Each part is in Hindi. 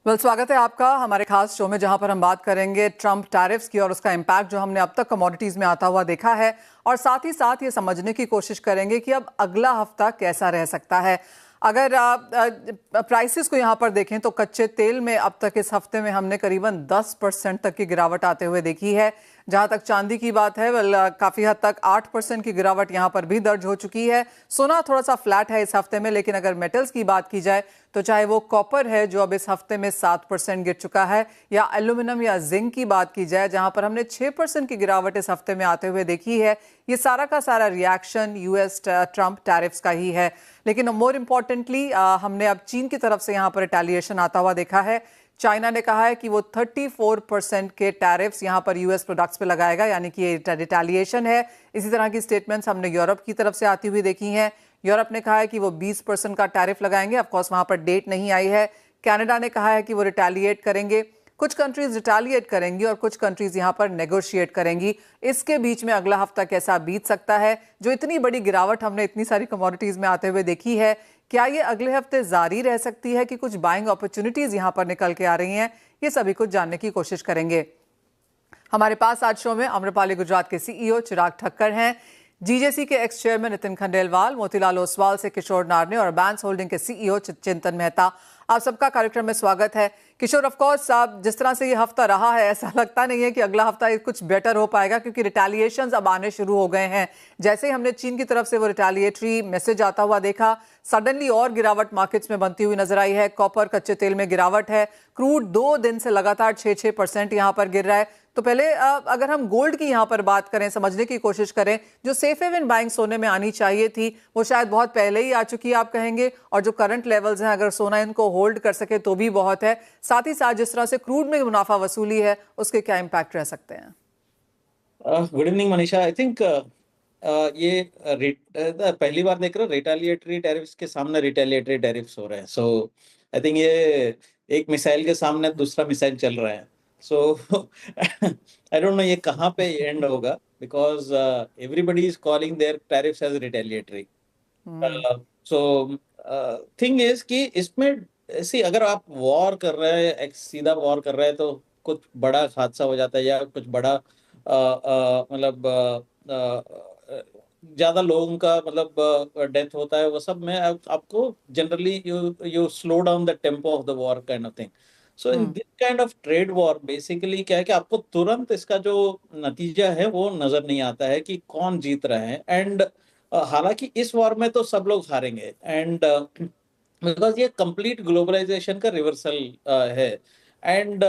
स्वागत है आपका हमारे खास शो में, जहां पर हम बात करेंगे ट्रंप टैरिफ्स की और उसका इम्पैक्ट जो हमने अब तक कमोडिटीज में आता हुआ देखा है, और साथ ही साथ ये समझने की कोशिश करेंगे कि अब अगला हफ्ता कैसा रह सकता है। अगर प्राइसेस को यहाँ पर देखें तो कच्चे तेल में अब तक इस हफ्ते में हमने करीबन 10% तक की गिरावट आते हुए देखी है। जहां तक चांदी की बात है, काफी हद तक 8% की गिरावट यहाँ पर भी दर्ज हो चुकी है। सोना थोड़ा सा फ्लैट है इस हफ्ते में, लेकिन अगर मेटल्स की बात की जाए तो चाहे वो कॉपर है जो अब इस हफ्ते में 7% गिर चुका है, या एल्यूमिनियम या जिंक की बात की जाए जहां पर हमने 6% की गिरावट इस हफ्ते में आते हुए देखी है, ये सारा का सारा रिएक्शन यूएस ट्रंप टैरिफ्स का ही है। लेकिन मोर इम्पोर्टेंटली हमने अब चीन की तरफ से यहाँ पर रिटेलिएशन आता हुआ देखा है। चाइना ने कहा है कि वो 34% के टैरिफ्स यहाँ पर यूएस प्रोडक्ट्स पे लगाएगा, यानी कि ये रिटेलिएशन है। इसी तरह की स्टेटमेंट्स हमने यूरोप की तरफ से आती हुई देखी हैं। यूरोप ने कहा है कि वो 20% का टैरिफ लगाएंगे। ऑफकोर्स वहां पर डेट नहीं आई है। कनाडा ने कहा है कि वो रिटेलिएट करेंगे। कुछ कंट्रीज रिटेलिएट करेंगी और कुछ कंट्रीज यहां पर नेगोशिएट करेंगी। इसके बीच में अगला हफ्ता कैसा बीत सकता है? जो इतनी बड़ी गिरावट हमने इतनी सारी कमोडिटीज में आते हुए देखी है, क्या ये अगले हफ्ते जारी रह सकती है कि कुछ बाइंग अपॉर्चुनिटीज यहां पर निकल के आ रही हैं? ये सभी कुछ जानने की कोशिश करेंगे। हमारे पास आज शो में आम्रपाली गुजरात के सीईओ चिराग ठक्कर हैं, जीजेसी के एक्स चेयरमैन नितिन खंडेलवाल, मोतीलाल ओसवाल से किशोर नारने और बैंस होल्डिंग के सीईओ चिंतन मेहता। आप सबका कार्यक्रम में स्वागत है। किशोर, ऑफ कोर्स साहब, जिस तरह से ये हफ्ता रहा है, ऐसा लगता नहीं है कि अगला हफ्ता कुछ बेटर हो पाएगा, क्योंकि रिटेलिएशंस अब आने शुरू हो गए हैं। जैसे ही हमने चीन की तरफ से वो रिटेलिएटरी मैसेज आता हुआ देखा, सडनली और गिरावट मार्केट्स में बनती हुई नजर आई है। कॉपर, कच्चे तेल में गिरावट है। क्रूड 2 दिन से लगातार 6% यहाँ पर गिर रहा है। तो पहले अगर हम गोल्ड की यहाँ पर बात करें, समझने की कोशिश करें, जो सेफ हेवन बाइंग सोने में आनी चाहिए थी वो शायद बहुत पहले ही आ चुकी है, आप कहेंगे, और जो करंट लेवल्स हैं अगर सोना इनको होल्ड कर सके तो भी बहुत है। साथ ही साथ जिस तरह से क्रूड में मुनाफा वसूली है, उसके क्या इम्पैक्ट रह सकते हैं? Good evening Manisha. I think ये पहली बार देख रहे हो रिटेलिएटरी टैरिफ्स के सामने रिटेलिएटरी टैरिफ्स हो रहे हैं। सो आई थिंक ये एक मिसाइल के सामने दूसरा मिसाइल चल रहा है। सो आई डोंट नो ये कहाँ पे एंड होगा, because everybody is calling their tariffs as retaliatory. So thing is कि इसमें ऐसी अगर आप वॉर कर रहे हैं, एक सीधा वॉर कर रहे हैं, तो कुछ बड़ा हादसा हो जाता है या कुछ बड़ा मतलब ज्यादा लोगों का मतलब डेथ होता है, वो सब में आपको generally you slow down the tempo of the war kind of thing. So in this kind of trade war basically क्या है कि आपको तुरंत इसका जो नतीजा है वो नजर नहीं आता है कि कौन जीत रहे हैं। एंड हालांकि इस वॉर में तो सब लोग हारेंगे, एंड बिकॉज ये कंप्लीट ग्लोबलाइजेशन का रिवर्सल है। एंड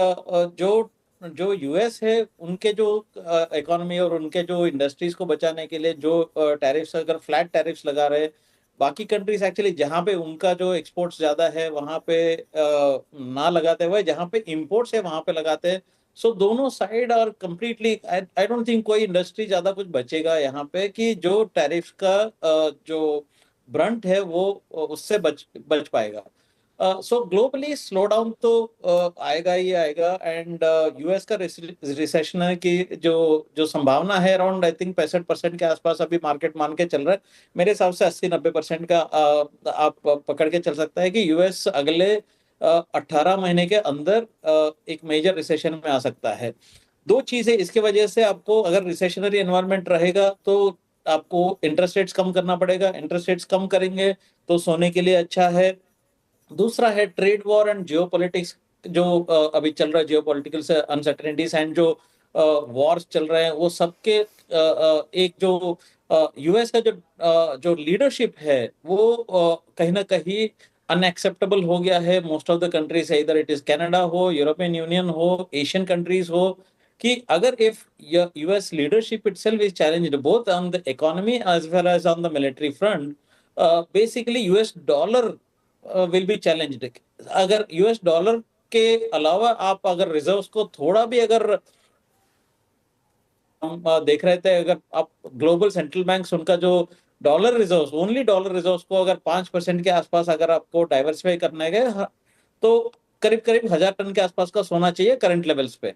जो जो यूएस है, उनके जो इकोनॉमी और उनके जो इंडस्ट्रीज को बचाने के लिए जो टैरिफ्स, अगर फ्लैट टैरिफ्स लगा रहे, बाकी कंट्रीज एक्चुअली जहां पे उनका जो एक्सपोर्ट्स ज्यादा है वहां पे ना लगाते हुए जहां पे इंपोर्ट्स है वहां पे लगाते हैं। सो दोनों साइड और कंप्लीटली आई डोंट थिंक कोई इंडस्ट्री ज्यादा कुछ बचेगा यहाँ पे कि जो टैरिफ का जो ब्रंट है वो उससे बच पाएगा। सो ग्लोबली स्लो डाउन तो आएगा ही आएगा। एंड यूएस का रिसेशन है कि जो जो संभावना है अराउंड आई थिंक 65% के आसपास अभी मार्केट मान के चल रहा है। मेरे हिसाब से 80-90% का आप पकड़ के चल सकता है कि यूएस अगले 18 महीने के अंदर एक मेजर रिसेशन में आ सकता है। दो चीजें इसके वजह से, आपको अगर रिसेशनरी एनवायरनमेंट रहेगा तो आपको इंटरेस्ट रेट्स कम करना पड़ेगा। इंटरेस्ट रेट्स कम करेंगे तो सोने के लिए अच्छा है। दूसरा है ट्रेड वॉर एंड जियोपॉलिटिक्स, जो अभी चल रहा है, जियोपॉलिटिकल से अनसर्टेनिटीज एंड जो वॉर्स चल रहे हैं, वो सबके एक जो यूएस का जो लीडरशिप है वो कहीं ना कहीं अनएक्सेप्टेबल हो गया है। मोस्ट ऑफ द कंट्रीज, इधर इट इज कनाडा हो, यूरोपियन यूनियन हो, एशियन कंट्रीज हो, कि अगर if US leadership itself is challenged both on the economy as well as on the military front, basically US dollar will be challenged. अगर यूएस डॉलर के अलावा आप अगर रिजर्व्स को थोड़ा भी अगर हम देख रहे थे, अगर आप ग्लोबल सेंट्रल बैंक्स उनका जो dollar reserves, only dollar reserves को अगर 5% के आसपास अगर आपको डाइवर्सिफाई करना है, तो करीब करीब 1000 टन के आसपास का सोना चाहिए करंट लेवल्स पे।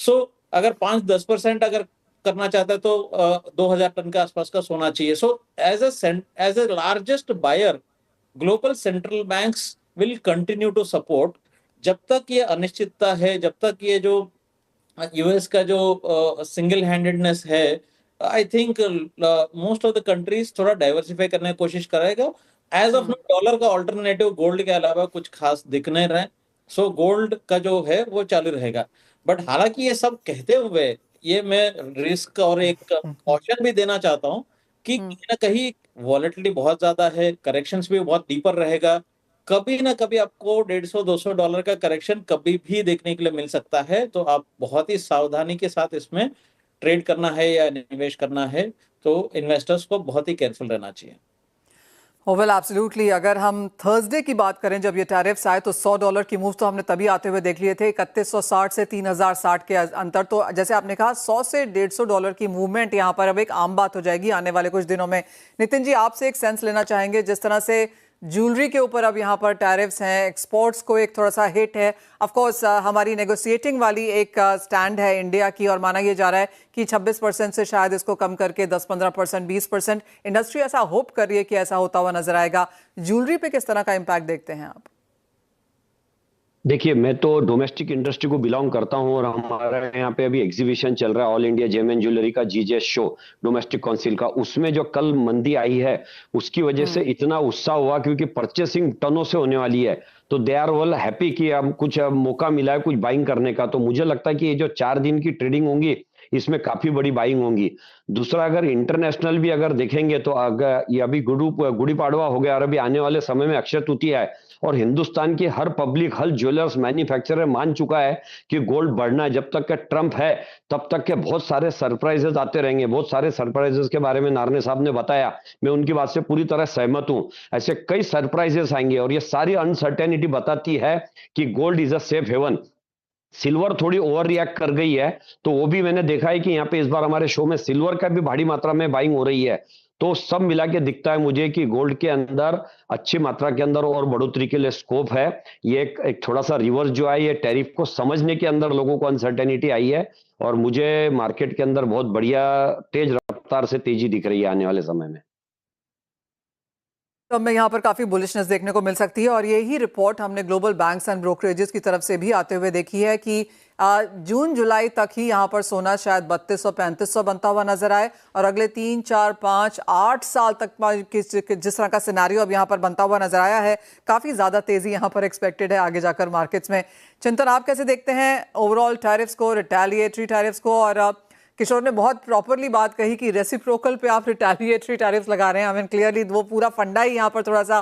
सो अगर 5-10% अगर करना चाहता है तो 2000 टन के आसपास का सोना चाहिए। So as a largest buyer, global central banks will continue to support, जब तक ये अनिश्चितता है, जब तक ये जो यूएस का जो सिंगल हैंडेडनेस है, आई think most of the countries थोड़ा डाइवर्सिफाई करने की कोशिश करेगा। एज ऑफ नाउ डॉलर का ऑल्टरनेटिव गोल्ड के अलावा कुछ खास दिख नहीं रहा है, सो गोल्ड का जो है वो चालू रहेगा। बट हालांकि ये सब कहते हुए ये मैं रिस्क और एक कॉशन भी देना चाहता हूँ कि कहीं ना कहीं वॉलेटिलिटी बहुत ज्यादा है, करेक्शंस भी बहुत डीपर रहेगा। कभी ना कभी आपको 150-200 डॉलर का करेक्शन कभी भी देखने के लिए मिल सकता है, तो आप बहुत ही सावधानी के साथ इसमें ट्रेड करना है या निवेश करना है, तो इन्वेस्टर्स को बहुत ही केयरफुल रहना चाहिए। वेल एब्सोल्युटली, अगर हम थर्सडे की बात करें जब ये टैरिफ्स आए तो $100 की मूव तो हमने तभी आते हुए देख लिए थे, 3160 से 3060 के अंतर। तो जैसे आपने कहा 100 से $150 की मूवमेंट यहाँ पर अब एक आम बात हो जाएगी आने वाले कुछ दिनों में। नितिन जी, आपसे एक सेंस लेना चाहेंगे, जिस तरह से ज्वेलरी के ऊपर अब यहाँ पर टैरिफ्स हैं, एक्सपोर्ट्स को एक थोड़ा सा हिट है। ऑफ कोर्स हमारी नेगोशिएटिंग वाली एक स्टैंड है इंडिया की, और माना यह जा रहा है कि 26% से शायद इसको कम करके 10-15%, 20%। इंडस्ट्री ऐसा होप कर रही है कि ऐसा होता हुआ नजर आएगा। ज्वेलरी पे किस तरह का इंपैक्ट देखते हैं आप? देखिए, मैं तो डोमेस्टिक इंडस्ट्री को बिलोंग करता हूं और हमारे यहाँ पे अभी एग्जीबिशन चल रहा है all India gem and jewellery का, जीजे शो डोमेस्टिक काउंसिल का। उसमें जो कल मंदी आई है उसकी वजह से इतना उत्साह हुआ क्योंकि परचेसिंग टनों से होने वाली है, तो दे आर वेल हैप्पी कि अब कुछ मौका मिला है कुछ बाइंग करने का। तो मुझे लगता है कि ये जो 4 दिन की ट्रेडिंग होंगी इसमें काफी बड़ी बाइंग होंगी। दूसरा, अगर इंटरनेशनल भी अगर देखेंगे तो अगर ये अभी गुड़ी पाड़वा हो गया और अभी आने वाले समय में अक्षय तृतीया है, और हिंदुस्तान की हर पब्लिक, हर ज्वेलर्स मैन्युफैक्चरर मान चुका है कि गोल्ड बढ़ना है। जब तक का ट्रंप है तब तक के बहुत सारे सरप्राइजेस आते रहेंगे। बहुत सारे सरप्राइजेस के बारे में नारने साहब ने बताया, मैं उनकी बात से पूरी तरह सहमत हूं। ऐसे कई सरप्राइजेस आएंगे और ये सारी अनसर्टेनिटी बताती है कि gold is a safe haven. Silver थोड़ी ओवर रिएक्ट कर गई है, तो वो भी मैंने देखा है कि यहाँ पे इस बार हमारे शो में सिल्वर का भी भारी मात्रा में बाइंग हो रही है। तो सब मिला के दिखता है मुझे कि गोल्ड के अंदर अच्छी मात्रा के अंदर और बढ़ोतरी के लिए स्कोप है। ये एक थोड़ा सा रिवर्स जो है, ये टैरिफ को समझने के अंदर लोगों को अनसर्टेनिटी आई है, और मुझे मार्केट के अंदर बहुत बढ़िया तेज रफ्तार से तेजी दिख रही है आने वाले समय में। तो हमें यहाँ पर काफी बुलिशनेस देखने को मिल सकती है, और यही रिपोर्ट हमने ग्लोबल बैंक्स एंड ब्रोकरेजेस की तरफ से भी आते हुए देखी है कि जून जुलाई तक ही यहाँ पर सोना शायद 3200-3500 बनता हुआ नजर आए, और अगले 3, 4, 5, 8 साल तक जिस तरह का सिनारियो अब यहाँ पर बनता हुआ नजर आया है, काफी ज्यादा तेजी यहाँ पर एक्सपेक्टेड है आगे जाकर मार्केट्स में। चिंतन, आप कैसे देखते हैं ओवरऑल टैरिफ्स को, रिटेलिएटरी टैरिफ्स को? और किशोर ने बहुत प्रॉपरली बात कही कि रेसिप्रोकल पे आप रिटेलिएटरी टैरिफ्स लगा रहे हैं। आई मीन क्लियरली वो पूरा फंडा ही यहाँ पर थोड़ा सा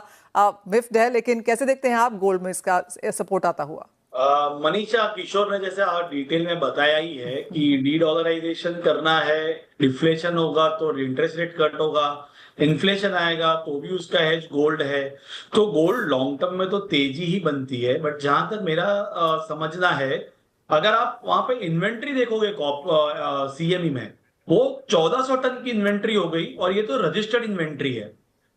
मिफ्ड है, लेकिन कैसे देखते हैं आप गोल्ड में इसका सपोर्ट आता हुआ? मनीषा, किशोर ने जैसे डिटेल में बताया ही है कि डी डॉलराइजेशन करना है, डिफ्लेशन होगा तो इंटरेस्ट रेट कट होगा, इन्फ्लेशन आएगा तो भी उसका हेज गोल्ड है। तो गोल्ड लॉन्ग टर्म में तो तेजी ही बनती है। बट जहां तक मेरा समझना है, अगर आप वहां पे इन्वेंट्री देखोगे सीएमई में, वो 1400 टन की इन्वेंट्री हो गई, और ये तो रजिस्टर्ड इन्वेंट्री है।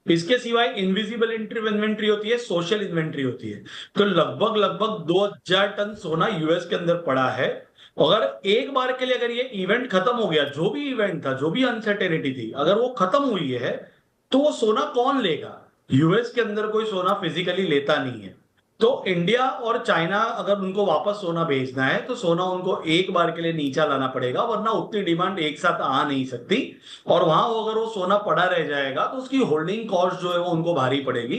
इसके सिवाय इनविजिबल इन्वेंट्री होती है, सोशल इन्वेंट्री होती है। तो लगभग लगभग 2000 टन सोना यूएस के अंदर पड़ा है। अगर एक बार के लिए अगर ये इवेंट खत्म हो गया, जो भी इवेंट था, जो भी अनसर्टेनिटी थी, अगर वो खत्म हुई है, तो वो सोना कौन लेगा? यूएस के अंदर कोई सोना फिजिकली लेता नहीं है। तो इंडिया और चाइना अगर उनको वापस सोना भेजना है, तो सोना उनको एक बार के लिए नीचा लाना पड़ेगा, वरना उतनी डिमांड एक साथ आ नहीं सकती। और वहां अगर वो सोना पड़ा रह जाएगा तो उसकी होल्डिंग कॉस्ट जो है वो उनको भारी पड़ेगी।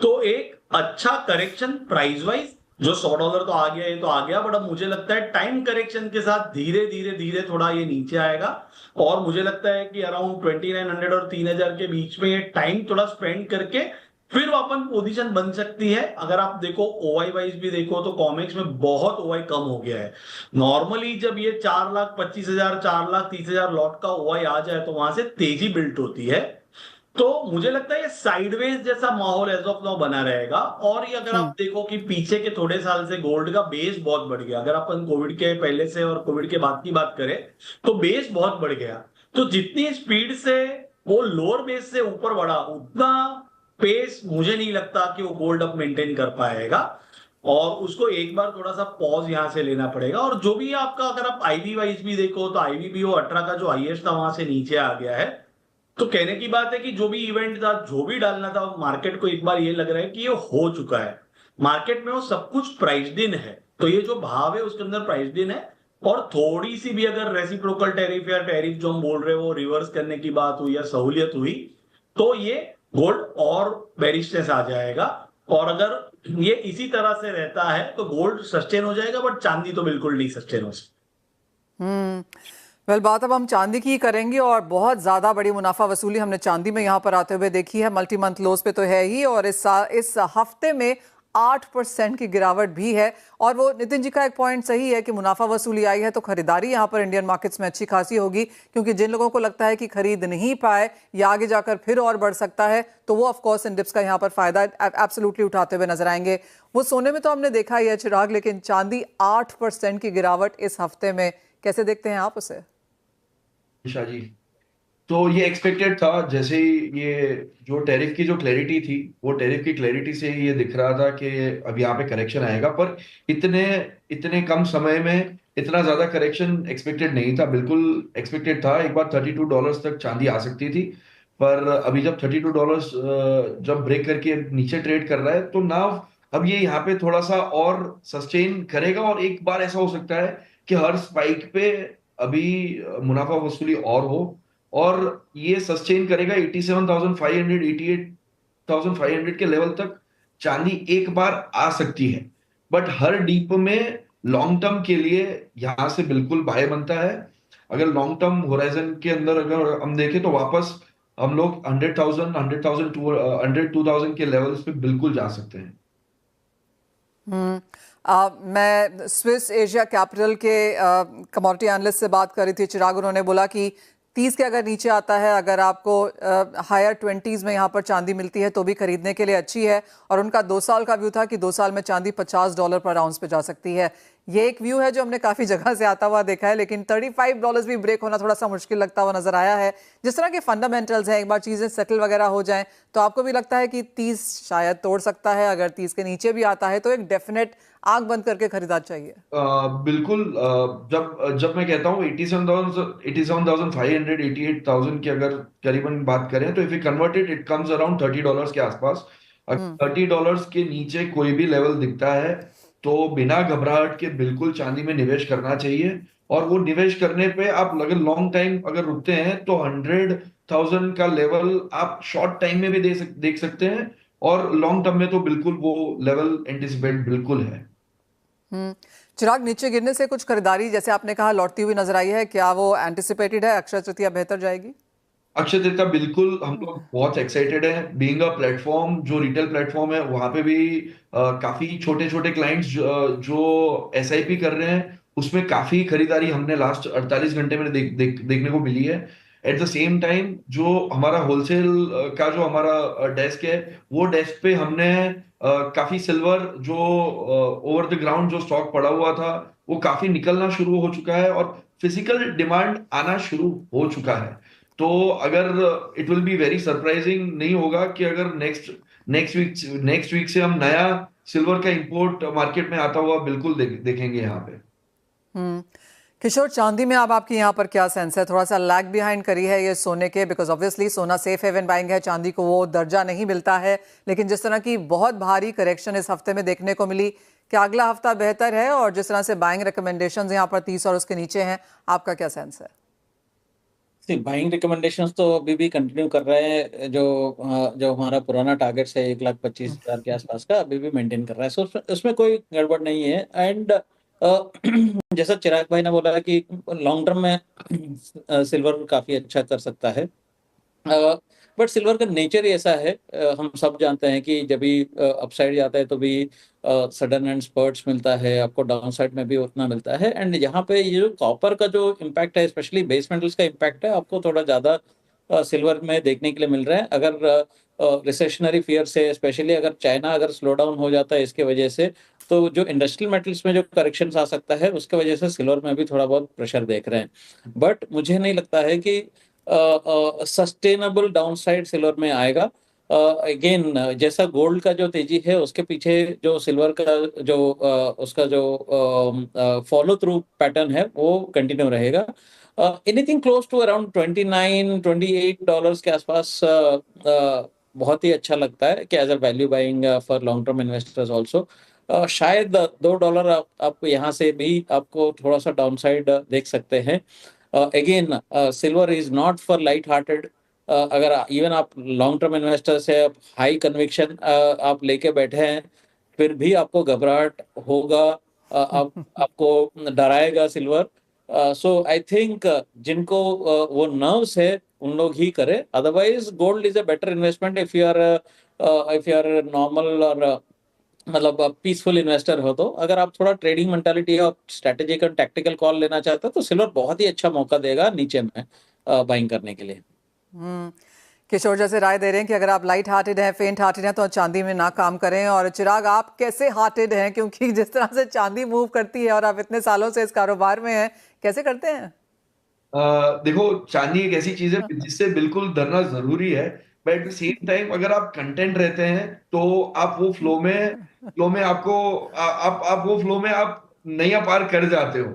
तो एक अच्छा करेक्शन प्राइस वाइज, जो $100 तो आ गया, ये तो आ गया, बट अब मुझे लगता है टाइम करेक्शन के साथ धीरे धीरे धीरे थोड़ा ये नीचे आएगा। और मुझे लगता है कि अराउंड 2900 और 3000 के बीच में ये टाइम थोड़ा स्पेंड करके फिर अपन पोजीशन बन सकती है। अगर आप देखो ओवाई वाइज भी देखो तो कॉमेक्स में बहुत ओवाई कम हो गया है। नॉर्मली जब ये 4,25,000 4,30,000 लॉट का ओवाई आ जाए तो वहां से तेजी बिल्ट होती है। तो मुझे लगता है ये साइडवेज जैसा माहौल एज ऑफ नाउ बना रहेगा। और ये अगर आप देखो कि पीछे के थोड़े साल से गोल्ड का बेस बहुत बढ़ गया, अगर अपन कोविड के पहले से और कोविड के बाद की बात करें तो बेस बहुत बढ़ गया। तो जितनी स्पीड से वो लोअर बेस से ऊपर बढ़ा, उतना पेस मुझे नहीं लगता कि वो गोल्ड अप मेंटेन कर पाएगा। और उसको एक बार थोड़ा सा पॉज यहां से लेना पड़ेगा। और जो भी आपका, अगर आप आईवी वाइज भी देखो तो आईवी भी वो 18 का जो हाईएस्ट था वहां से नीचे आ गया है। तो कहने की बात है कि जो भी इवेंट था, जो भी डालना था मार्केट को, एक बार ये लग रहा है कि ये हो चुका है। मार्केट में वो सब कुछ प्राइस्ड इन है, तो ये जो भाव है उसके अंदर प्राइस्ड इन है। और थोड़ी सी भी अगर रेसिप्रोकल टैरिफ या टैरिफ जो हम बोल रहे हैं वो रिवर्स करने की बात हुई या सहूलियत हुई, तो ये गोल्ड और बेरिशनेस आ जाएगा। और अगर ये इसी तरह से रहता है तो गोल्ड सस्टेन हो जाएगा, बट चांदी तो बिल्कुल नहीं सस्टेन हो सकती। वेल, बात अब हम चांदी की ही करेंगे और बहुत ज़्यादा बड़ी मुनाफा वसूली हमने चांदी में यहाँ पर आते हुए देखी है। मल्टी मंथ लोज पे तो है ही, और इस हफ्ते में 8% की गिरावट भी है। और वो नितिन जी का एक पॉइंट सही है कि मुनाफा वसूली आई है तो खरीदारी यहाँ पर इंडियन मार्केट्स में अच्छी खासी होगी, क्योंकि जिन लोगों को लगता है कि खरीद नहीं पाए या आगे जाकर फिर और बढ़ सकता है, तो वो ऑफकोर्स इन डिप्स का यहाँ पर फायदा एब्सोल्युटली उठाते हुए नजर आएंगे। वो सोने में तो हमने देखा ही है चिराग, लेकिन चांदी 8% की गिरावट इस हफ्ते में, कैसे देखते हैं आप उसे? निशा जी, तो ये एक्सपेक्टेड था। जैसे ही ये जो टैरिफ की जो क्लैरिटी थी, वो टैरिफ की क्लैरिटी से ही ये दिख रहा था कि अब यहाँ पे करेक्शन आएगा, पर इतने इतने कम समय में इतना ज्यादा करेक्शन एक्सपेक्टेड नहीं था। बिल्कुल एक्सपेक्टेड था एक बार $32 तक चांदी आ सकती थी, पर अभी जब $32 जब ब्रेक करके नीचे ट्रेड कर रहा है, तो नाउ अब ये यहाँ पे थोड़ा सा और सस्टेन करेगा। और एक बार ऐसा हो सकता है कि हर स्पाइक पे अभी मुनाफा वसूली और हो, और ये सस्टेन करेगा 87,500 88,500 के लेवल तक चांदी एक बार आ सकती है। बट हर डीप में लॉन्ग टर्म के लिए यहां से बिल्कुल बाय बनता है। अगर लॉन्ग टर्म होराइजन के अंदर अगर हम देखें तो वापस हम लोग 100,000 के लेवल्स पे बिल्कुल जा सकते हैं। मैं स्विस एशिया कैपिटल के कमोडिटी एनालिस्ट से बात कर रही थी चिराग। उन्होंने बोला कि 30 के अगर नीचे आता है, अगर आपको हायर 20s में यहाँ पर चांदी मिलती है तो भी खरीदने के लिए अच्छी है। और उनका 2 साल का व्यू था कि 2 साल में चांदी $50 पर आउंस पे जा सकती है। ये एक व्यू है जो हमने काफ़ी जगह से आता हुआ देखा है, लेकिन $35 भी ब्रेक होना थोड़ा सा मुश्किल लगता हुआ नजर आया है। जिस तरह के फंडामेंटल्स हैं, एक बार चीज़ें सेटल वगैरह हो जाएं तो आपको भी लगता है कि 30 शायद तोड़ सकता है। अगर 30 के नीचे भी आता है तो एक डेफिनेट आंख बंद करके खरीदार चाहिए। बिल्कुल। जब जब मैं कहता हूँ 87,500 88,000 की अगर करीबन बात करें, तो if you converted it comes around $30 के आसपास। अगर $30 के नीचे कोई भी लेवल दिखता है तो बिना घबराहट के बिल्कुल चांदी में निवेश करना चाहिए। और वो निवेश करने पे आप अगर लॉन्ग टाइम अगर रुकते हैं तो 100,000 का लेवल आप शॉर्ट टाइम में भी देख सकते हैं, और लॉन्ग टर्म में तो बिल्कुल वो लेवल एंटिसिपेट बिल्कुल है। चिराग, नीचे गिरने से कुछ खरीदारी जैसे आपने कहा लौटती हुई नजर आई है, क्या वो एंटिसिपेटेड है? अक्षय तृतीया बेहतर जाएगी? अक्षय तृतीया बिल्कुल हम लोग बहुत एक्साइटेड हैं। बीइंग अ प्लेटफॉर्म, जो रिटेल प्लेटफॉर्म है, वहां पे भी काफी छोटे छोटे क्लाइंट्स जो एसआईपी कर रहे हैं, उसमें काफी खरीदारी हमने लास्ट 48 घंटे में देखने को मिली है। एट द सेम टाइम जो हमारा होलसेल का जो हमारा डेस्क है, वो डेस्क पे हमने काफी सिल्वर जो ओवर द ग्राउंड जो स्टॉक पड़ा हुआ था, वो काफी निकलना शुरू हो चुका है और फिजिकल डिमांड आना शुरू हो चुका है। तो अगर it will be very surprising नहीं होगा कि अगर नेक्स्ट वीक से हम नया सिल्वर का इंपोर्ट मार्केट में आता हुआ बिल्कुल देखेंगे यहाँ पे। किशोर, चांदी में अब आपकी यहाँ पर क्या सेंस है? थोड़ा सा लैग बिहाइंड करी है ये सोने के, बिकॉज ऑब्वियसली सोना सेफ हेवन बाइंग है, चांदी को वो दर्जा नहीं मिलता है। लेकिन जिस तरह की बहुत भारी करेक्शन इस हफ्ते में देखने को मिली, क्या अगला हफ्ता बेहतर है? और जिस तरह से बाइंग रिकमेंडेशंस यहाँ पर 30 और उसके नीचे हैं, आपका क्या सेंस है? बाइंग रिकमेंडेशंस तो अभी भी कंटिन्यू कर रहे हैं। जो हमारा पुराना टारगेट है 1,25,000 के आसपास का, अभी भी मेंटेन कर रहा है। सो उसमें कोई गड़बड़ नहीं है। एंड जैसा चिराग भाई ने बोला कि लॉन्ग टर्म में सिल्वर काफी अच्छा कर सकता है। बट सिल्वर का नेचर ही ऐसा है, हम सब जानते हैं कि जब भी अपसाइड जाता है तो भी सडन एंड स्पर्ट्स मिलता है, आपको डाउन साइड में भी उतना मिलता है। एंड यहाँ पे ये जो कॉपर का जो इम्पैक्ट है, स्पेशली बेस मेटल्स का इम्पैक्ट है, आपको थोड़ा ज़्यादा सिल्वर में देखने के लिए मिल रहा है। अगर रिसेशनरी फियर से, स्पेशली अगर चाइना अगर स्लो डाउन हो जाता है इसके वजह से, तो जो इंडस्ट्रियल मेटल्स में जो करेक्शन आ सकता है उसके वजह से सिल्वर में भी थोड़ा बहुत प्रेशर देख रहे हैं। बट मुझे नहीं लगता है कि सस्टेनेबल डाउनसाइड सिल्वर में आएगा। अगेन जैसा गोल्ड का जो तेजी है, उसके पीछे जो सिल्वर का जो उसका जो फॉलो थ्रू पैटर्न है वो कंटिन्यू रहेगा। एनीथिंग क्लोज टू अराउंड $29-28 के आसपास बहुत ही अच्छा लगता है कि as a value buying for long term investors also. शायद $2 आप यहाँ से भी आपको थोड़ा सा डाउनसाइड देख सकते हैं। Again silver is not for light hearted. अगर इवन आप लॉन्ग टर्म इन्वेस्टर से आप हाई कन्विक्शन आप लेके बैठे हैं, फिर भी आपको घबराहट होगा, आपको डराएगा सिल्वर। सो आई थिंक जिनको वो नर्व्स है उन लोग ही करें, otherwise gold is a better investment if you are normal और मतलब पीसफुल इन्वेस्टर हो। तो अगर आप थोड़ा ट्रेडिंग मेंटालिटी और स्ट्रेटेजिक और टैक्टिकल कॉल लेना चाहते हो तो सिल्वर बहुत ही अच्छा मौका देगा नीचे में बाइंग करने के लिए। किशोर जैसे राय दे रहे हैं कि अगर आप लाइट हार्टेड हैं, फेंट हार्टेड हैं तो चांदी में ना काम करें। और चिराग, आप कैसे हार्टेड हैं, क्योंकि जिस तरह से चांदी मूव करती है और आप इतने सालों से इस कारोबार में हैं, कैसे करते हैं? देखो, चांदी एक ऐसी चीज है जिससे बिल्कुल डरना जरूरी है, but at the same time अगर आप कंटेंट रहते हैं तो आप वो फ्लो में आपको आप वो फ्लो में आप नैया पार कर जाते हो।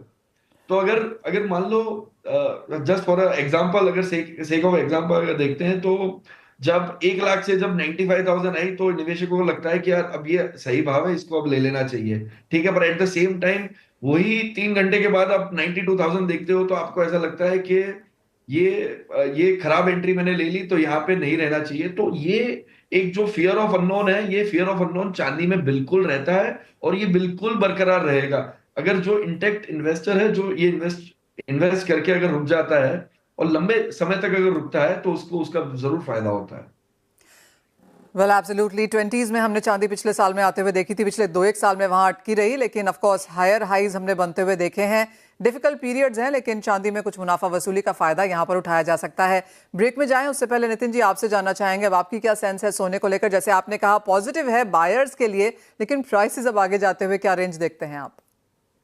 तो अगर अगर मान लो, जस्ट फॉर एग्जांपल, अगर सेक ऑफ एग्जांपल अगर देखते हैं, तो जब 1 लाख से जब 95,000 आई तो निवेशकों को लगता है कि यार अब ये सही भाव है, इसको अब ले लेना चाहिए, ठीक है। पर एट द सेम टाइम वही 3 घंटे के बाद आप 92,000 देखते हो तो आपको ऐसा लगता है कि ये खराब एंट्री मैंने ले ली, तो यहाँ पे नहीं रहना चाहिए। तो ये एक जो फियर ऑफ अननोन है, ये फियर ऑफ अननोन चांदी में बिल्कुल रहता है और ये बिल्कुल बरकरार रहेगा। अगर जो इंटेक्ट इन्वेस्टर है, जो ये इन्वेस्ट करके अगर रुक जाता है और लंबे समय तक अगर रुकता है, तो उसको उसका जरूर फायदा होता है। Well absolutely. 20s में हमने चांदी पिछले साल में आते हुए देखी थी, पिछले 2-1 साल में वहां अटकी रही, लेकिन ऑफ कोर्स हायर हाइज हमने बनते हुए देखे हैं। डिफिकल्ट पीरियड्स हैं, लेकिन चांदी में कुछ मुनाफा वसूली का फायदा यहां पर उठाया जा सकता है। ब्रेक में जाएं उससे पहले नितिन जी, आपसे जानना चाहेंगे अब आपकी क्या सेंस है सोने को लेकर। जैसे आपने कहा पॉजिटिव है बायर्स के लिए, लेकिन प्राइसेस अब आगे जाते हुए क्या रेंज देखते हैं आप?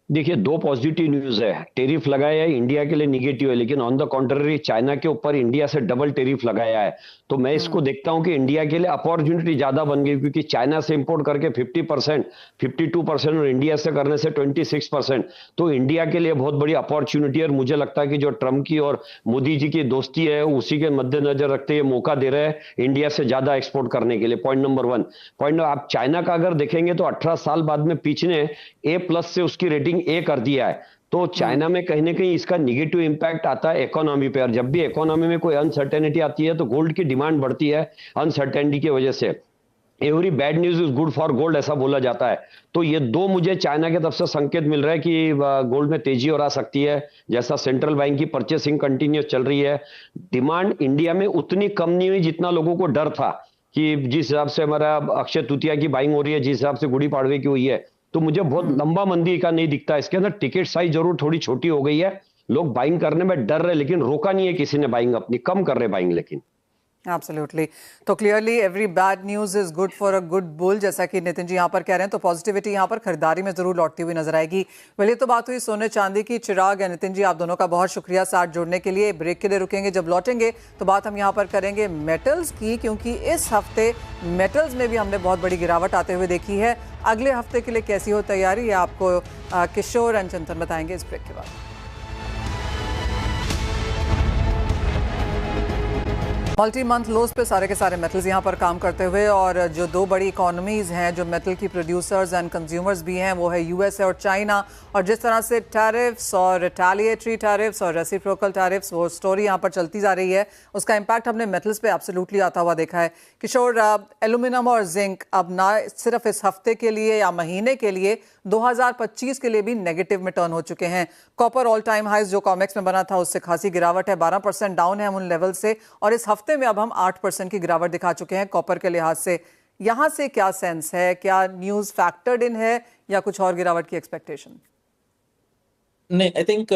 देखिए, दो पॉजिटिव न्यूज है। टेरिफ लगाया है, इंडिया के लिए निगेटिव है, लेकिन ऑन द कॉन्ट्ररी चाइना के ऊपर इंडिया से डबल टेरिफ लगाया है। तो मैं इसको देखता हूं कि इंडिया के लिए अपॉर्चुनिटी ज्यादा बन गई, क्योंकि चाइना से इंपोर्ट करके 50%, 52% और इंडिया से करने से 26%, तो इंडिया के लिए बहुत बड़ी अपॉर्चुनिटी है। और मुझे लगता है कि जो ट्रम्प की और मोदी जी की दोस्ती है, उसी के मद्देनजर रखते हुए मौका दे रहे हैं इंडिया से ज्यादा एक्सपोर्ट करने के लिए। Point number 1। पॉइंट आप चाइना का अगर देखेंगे तो 18 साल बाद में पिच ने A+ से उसकी रेटिंग ए कर दिया है। तो चाइना में कहीं ना कहीं इसका निगेटिव इंपैक्ट आता है इकोनॉमी पे, और जब भी इकोनॉमी में कोई अनसर्टेनिटी आती है तो गोल्ड की डिमांड बढ़ती है अनसर्टेनिटी की वजह से। Every bad news is good for gold, ऐसा बोला जाता है। तो ये दो मुझे चाइना की तरफ से संकेत मिल रहा है कि गोल्ड में तेजी और आ सकती है। जैसा सेंट्रल बैंक की परचेसिंग कंटिन्यूस चल रही है, डिमांड इंडिया में उतनी कम नहीं हुई जितना लोगों को डर था कि जिस हिसाब से हमारा अक्षय तृतीया की बाइंग हो रही है, जिस हिसाब से गुड़ी पाड़वे की हुई है, तो मुझे बहुत लंबा मंदी का नहीं दिखता। इसके अंदर टिकट साइज जरूर थोड़ी छोटी हो गई है, लोग बाइंग करने में डर रहे, लेकिन रोका नहीं है किसी ने बाइंग अपनी, कम कर रहे बाइंग लेकिन। एब्सोल्युटली। तो clearly every bad news is good for a good bull, जैसा कि नितिन जी यहाँ पर कह रहे हैं। तो पॉजिटिविटी यहाँ पर खरीदारी में जरूर लौटती हुई नजर आएगी। वेल, ये तो बात हुई सोने चांदी की। चिराग या नितिन जी, आप दोनों का बहुत शुक्रिया साथ जुड़ने के लिए। ब्रेक के लिए रुकेंगे, जब लौटेंगे तो बात हम यहाँ पर करेंगे मेटल्स की, क्योंकि इस हफ्ते मेटल्स में भी हमने बहुत बड़ी गिरावट आते हुए देखी है। अगले हफ्ते के लिए कैसी हो तैयारी, ये आपको किशोर एंड चिंतन बताएंगे इस ब्रेक के बाद। मल्टी मंथ लोज पे सारे के सारे मेटल्स यहाँ पर काम करते हुए, और जो दो बड़ी इकोनॉमीज हैं जो मेटल की प्रोड्यूसर्स एंड कंज्यूमर्स भी हैं, वो है यूएसए और चाइना। और जिस तरह से टैरिफ्स और रिटेलिएटरी टैरिफ्स और रेसिप्रोकल टैरिफ्स, वो स्टोरी यहाँ पर चलती जा रही है, उसका इम्पैक्ट हमने मेटल्स पे एब्सोल्युटली आता हुआ देखा है। किशोर, एल्यूमिनियम और जिंक अब ना सिर्फ इस हफ्ते के लिए या महीने के लिए, 2025 के लिए भी नेगेटिव में टर्न हो चुके हैं। कॉपर ऑल टाइम हाइज जो कॉमेक्स में बना था उससे खासी गिरावट है, 12% डाउन है हम उन लेवल से, और इस हफ्ते में अब हम 8% की गिरावट दिखा चुके हैं कॉपर के लिहाज से। यहां से क्या सेंस है, क्या न्यूज फैक्टर्ड इन है या कुछ और गिरावट की एक्सपेक्टेशन? नहीं, I think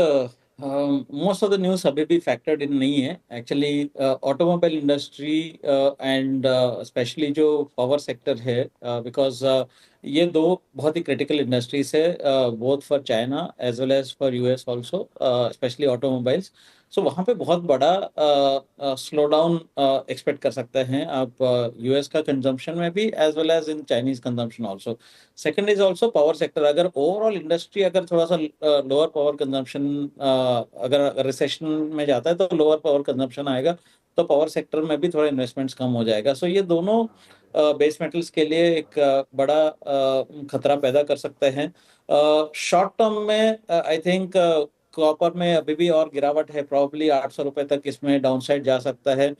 most of the news अभी भी फैक्टर्ड इन नहीं है actually. Automobile industry and specially जो पावर सेक्टर है, बिकॉज ये दो बहुत ही क्रिटिकल इंडस्ट्रीज है, both for China as well as for US also, specially automobiles. So वहाँ पे बहुत बड़ा स्लो डाउन एक्सपेक्ट कर सकते हैं आप यूएस का कंजम्पशन में भी as well as in Chinese consumption also. Second is also power sector, अगर ओवरऑल इंडस्ट्री अगर थोड़ा सा लोअर पावर कंजम्पशन, अगर रिसेशन में जाता है तो लोअर पावर कंजम्पशन आएगा, तो पावर सेक्टर में भी थोड़ा इन्वेस्टमेंट्स कम हो जाएगा। सो ये दोनों बेस मेटल्स के लिए एक बड़ा खतरा पैदा कर सकते हैं। शॉर्ट टर्म में आई थिंक कॉपर में अभी भी और गिरावट है, प्रॉब्ली 800 रुपए तक इसमें डाउन साइड जा सकता है,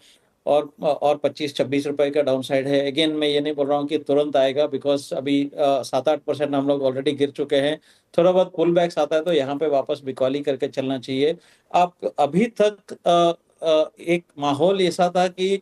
और 25-26 रुपए का डाउन साइड है। अगेन मैं ये नहीं बोल रहा हूँ कि तुरंत आएगा, बिकॉज अभी 7-8% हम लोग ऑलरेडी गिर चुके हैं। थोड़ा बहुत पुल बैक्स आता है तो यहाँ पे वापस बिकॉली करके चलना चाहिए। आप अभी तक एक माहौल ऐसा था कि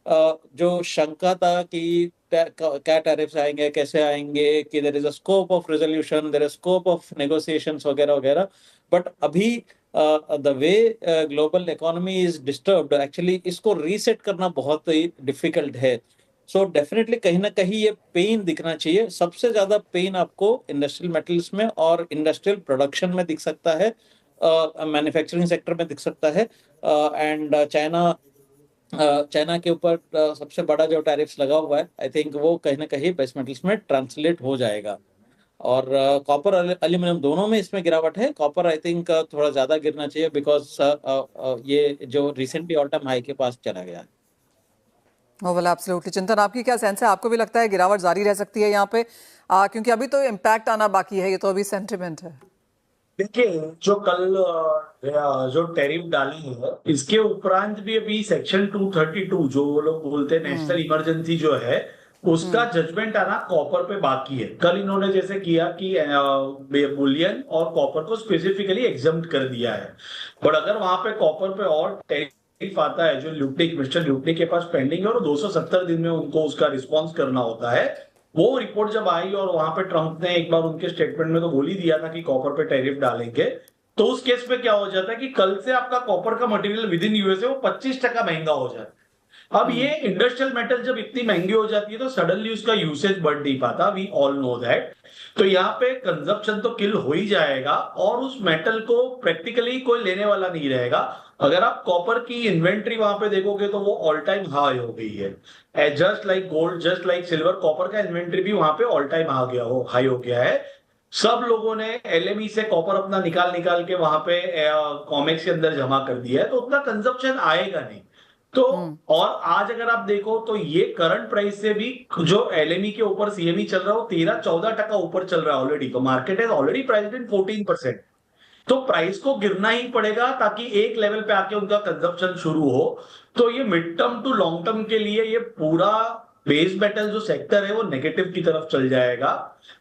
जो शंका था कि क्या टैरिफ्स आएंगे, कैसे आएंगे, कि there is a scope of resolution, there is scope of negotiations वगैरह वगैरह। बट अभी the way global economy is disturbed, actually इसको रीसेट करना बहुत ही डिफिकल्ट है। सो डेफिनेटली कहीं ना कहीं ये पेन दिखना चाहिए। सबसे ज्यादा पेन आपको इंडस्ट्रियल मेटल्स में और इंडस्ट्रियल प्रोडक्शन में दिख सकता है, मैन्युफैक्चरिंग सेक्टर में दिख सकता है। एंड चाइना के ऊपर सबसे बड़ा जो टैरिफ्स लगा हुआ है, आई थिंक वो कहीं ना कहीं बेस मेटल्स में ट्रांसलेट हो जाएगा। और कॉपर एल्यूमिनियम दोनों में इसमें गिरावट है। कॉपर आई थिंक थोड़ा ज्यादा गिरना चाहिए, बिकॉज ये जो रिसेंटली ऑल टाइम हाई के पास चला गया है। Well absolutely. चिंतन, आपकी क्या सेंस है? आपको भी लगता है गिरावट जारी रह सकती है यहाँ पे? क्योंकि अभी तो इम्पैक्ट आना बाकी है, ये तो अभी सेंटिमेंट है। देखिए, जो कल जो टैरिफ डाले हैं, इसके उपरांत भी अभी सेक्शन 232 जो वो लोग बोलते हैं नेशनल इमरजेंसी जो है, उसका जजमेंट आना कॉपर पे बाकी है। कल इन्होंने जैसे किया कि बुलियन और कॉपर को स्पेसिफिकली एग्जम्प्ट कर दिया है। बट अगर वहां पे कॉपर पे और टैरिफ आता है जो ल्यूटनिक, मिस्टर ल्यूटनिक के पास पेंडिंग है और 270 दिन में उनको उसका रिस्पॉन्स करना होता है, वो रिपोर्ट जब आई और वहां पे ट्रंप ने एक बार उनके स्टेटमेंट में तो बोल ही दिया था कि कॉपर पे टैरिफ डालेंगे, तो उस केस पे क्या हो जाता है कि कल से आपका कॉपर का मटेरियल विद इन यूएसए वो 25% महंगा हो जाता है। अब ये इंडस्ट्रियल मेटल जब इतनी महंगी हो जाती है तो सडनली उसका यूसेज बढ़ नहीं पाता, वी ऑल नो दैट। तो यहाँ पे कंजप्शन तो किल हो ही जाएगा और उस मेटल को प्रैक्टिकली कोई लेने वाला नहीं रहेगा। अगर आप कॉपर की इन्वेंट्री वहां पे देखोगे तो वो ऑल टाइम हाई हो गई है। Just like gold, just like silver, copper का इन्वेंट्री भी वहां पे ऑल टाइम हाई हो गया है। सब लोगों ने एलएमई से कॉपर अपना निकाल निकाल के वहां पे कॉमेक्स के अंदर जमा कर दिया है, तो उतना कंजप्शन आएगा नहीं। तो और आज अगर आप देखो तो ये करंट प्राइस से भी जो एलएमई के ऊपर सीएमई चल रहा है वो 13-14% ऊपर चल रहा है ऑलरेडी। तो मार्केट इज ऑलरेडी प्राइस्ड इन 14%। तो प्राइस को गिरना ही पड़ेगा ताकि एक लेवल पे आके उनका कंजप्शन शुरू हो। तो ये mid term to long term के लिए ये पूरा बेस मेटल जो सेक्टर है वो नेगेटिव की तरफ चल जाएगा।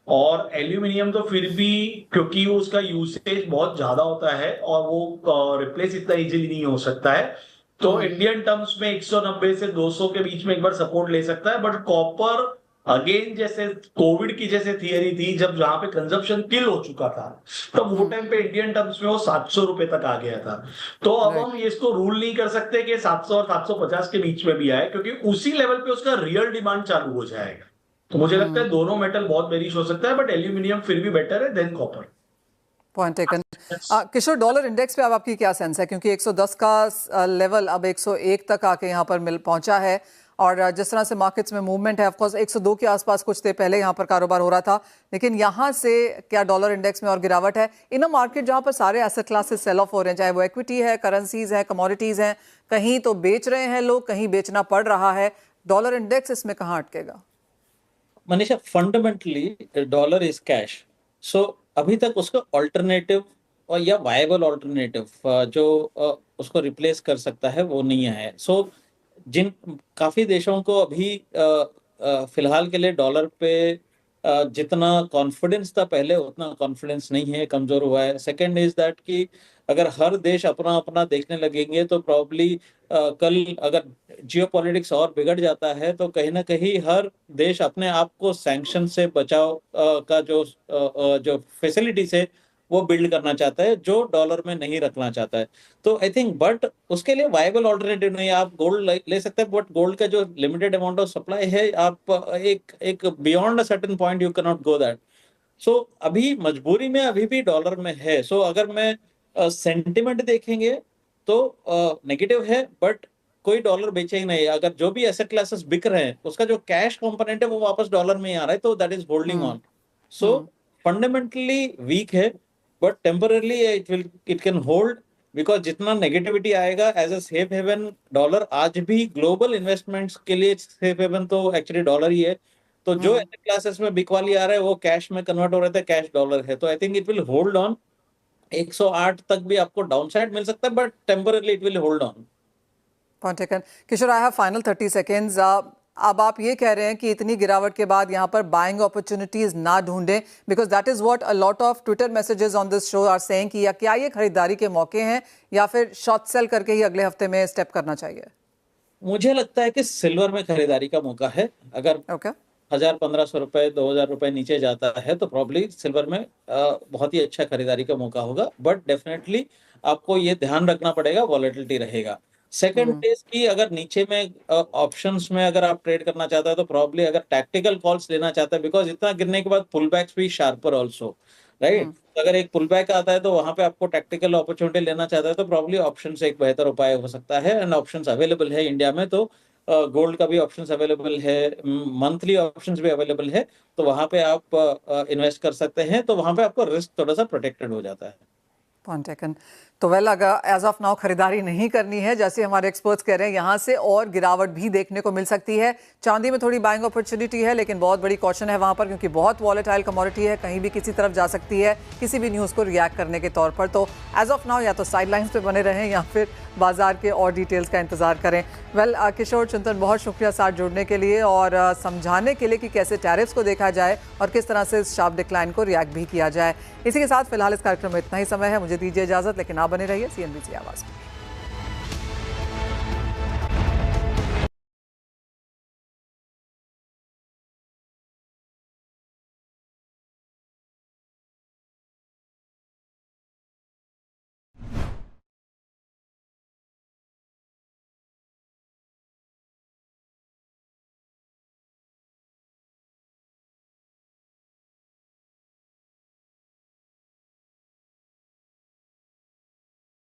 और एल्यूमिनियम तो फिर भी, क्योंकि उसका यूसेज बहुत ज्यादा होता है और वो रिप्लेस इतना इजीली नहीं हो सकता है, तो इंडियन टर्म्स में 190 से 200 के बीच में एक बार सपोर्ट ले सकता है। बट कॉपर अगेन जैसे कोविड की जैसे थियरी थी, जब जहां पे कंजप्शन किल हो चुका था, तब वो टाइम पे इंडियन टर्म्स में वो 700 रुपए तक आ गया था। तो अब हम इसको रूल नहीं कर सकते कि 700 और 750 के बीच में भी आए, क्योंकि उसी लेवल पे उसका रियल डिमांड चालू हो जाएगा। तो मुझे लगता है दोनों मेटल बहुत बेरिश हो सकता है, बट एल्यूमिनियम फिर भी बेटर है than copper. Point taken. Kishore, dollar index पे अब आपकी क्या सेंस है? क्योंकि 110 का लेवल अब 101 तक आके यहाँ पर पहुंचा है, और जिस तरह से मार्केट्स में मूवमेंट है, ऑफ कोर्स 102 के आसपास कुछ देर पहले यहाँ पर कारोबार हो रहा था, लेकिन यहाँ से क्या डॉलर इंडेक्स में और गिरावट है? इन अ मार्केट जहाँ पर सारे एसेट क्लासेस सेल ऑफ हो रहे हैं, चाहे वो इक्विटी है, करेंसीज है, कमोडिटीज हैं, कहीं तो बेच रहे हैं लोग, कहीं बेचना पड़ रहा है, डॉलर इंडेक्स इसमें कहाँ अटकेगा? Manisha, fundamentally dollar is cash. So अभी तक उसका ऑल्टरनेटिव और या वायबल ऑल्टरनेटिव जो उसको रिप्लेस कर सकता है वो नहीं है। सो जिन काफी देशों को अभी फिलहाल के लिए डॉलर पे जितना कॉन्फिडेंस था पहले उतना कॉन्फिडेंस नहीं है, कमजोर हुआ है। सेकंड इज दैट कि अगर हर देश अपना अपना देखने लगेंगे तो प्रॉब्ली कल अगर जियोपॉलिटिक्स और बिगड़ जाता है तो कहीं ना कहीं हर देश अपने आप को सैंक्शन से बचाव का जो फैसिलिटीज है वो बिल्ड करना चाहता है, जो डॉलर में नहीं रखना चाहता है। तो आई थिंक बट उसके लिए वायबल ऑल्टरनेटिव नहीं है। आप गोल्ड ले सकते हैं, बट गोल्ड का जो लिमिटेड अमाउंट ऑफ सप्लाई है, आप एक beyond a certain point you can not go that. So अभी मजबूरी में अभी भी डॉलर में है। सो अगर मैं सेंटिमेंट देखेंगे तो नेगेटिव है, बट कोई डॉलर बेचे ही नहीं। अगर जो भी एसेट क्लासेस बिक रहे हैं उसका जो कैश कंपोनेंट है वो वापस डॉलर में ही आ रहा है, तो that is holding on. So fundamentally weak है, but temporarily it can hold, because जितना नेगेटिविटी आएगा as a safe haven dollar, आज भी ग्लोबल इन्वेस्टमेंट्स के लिए सेफ हेवन तो एक्चुअली डॉलर ही है। तो जो एसेट क्लासेस में बिकवाली आ रहा है वो कैश में कन्वर्ट हो रहे थे, कैश डॉलर है, तो I think it will hold on. 108 तक भी आपको डाउनसाइड मिल सकता है, but temporarily it will hold on. Point taken. Kishore, I have final 30 seconds. अब आप ये कह रहे हैं कि इतनी गिरावट के बाद यहाँ पर बाइंग अपॉर्चुनिटीज ना ढूंढें, because that is what a lot of Twitter messages on this show are saying कि या क्या ये खरीदारी के मौके हैं या फिर शॉर्ट सेल करके ही अगले हफ्ते में स्टेप करना चाहिए? मुझे लगता है कि सिल्वर में खरीदारी का मौका है। अगर ओके 1,000-1,500 रुपए 2,000 रुपए नीचे जाता है तो प्रॉब्ली सिल्वर में बहुत ही अच्छा खरीदारी का मौका होगा, बट डेफिनेटली आपको ये ध्यान रखना पड़ेगा, वॉलेटिलिटी रहेगा। सेकंड इज कि अगर नीचे में ऑप्शंस में अगर आप ट्रेड करना चाहते हैं तो प्रॉब्ली अगर टैक्टिकल कॉल्स लेना चाहते हैं, बिकॉज इतना गिरने के बाद पुल बैक्स भी शार्पर ऑल्सो, राइट। अगर एक पुल बैक आता है तो वहां पे आपको टैक्टिकल अपॉर्चुनिटी लेना चाहता है तो प्रॉब्ली ऑप्शंस एक बेहतर उपाय हो सकता है, एंड ऑप्शंस अवेलेबल है इंडिया में। तो गोल्ड का भी ऑप्शंस अवेलेबल है, मंथली ऑप्शंस भी अवेलेबल है, तो वहां पे आप इन्वेस्ट कर सकते हैं, तो वहां पे आपको रिस्क थोड़ा सा प्रोटेक्टेड हो जाता है। Point taken. तो वेल, अगर एज ऑफ नाउ खरीदारी नहीं करनी है, जैसे हमारे एक्सपर्ट्स कह रहे हैं, यहाँ से और गिरावट भी देखने को मिल सकती है। चांदी में थोड़ी बाइंग अपॉर्चुनिटी है, लेकिन बहुत बड़ी कॉशन है वहाँ पर, क्योंकि बहुत वॉलेटाइल कमोडिटी है, कहीं भी किसी तरफ जा सकती है किसी भी न्यूज़ को रिएक्ट करने के तौर पर। तो एज ऑफ नाउ या तो साइड लाइन्स पे बने रहें या फिर बाजार के और डिटेल्स का इंतजार करें। वेल, किशोर चिंतन, बहुत शुक्रिया साथ जुड़ने के लिए और समझाने के लिए कि कैसे टैरिफ्स को देखा जाए और किस तरह से इस शार्प डिक्लाइन को रिएक्ट भी किया जाए। इसी के साथ फिलहाल इस कार्यक्रम में इतना ही समय है, मुझे दीजिए इजाजत, लेकिन आप बने रहिए CNBC आवाज़ में।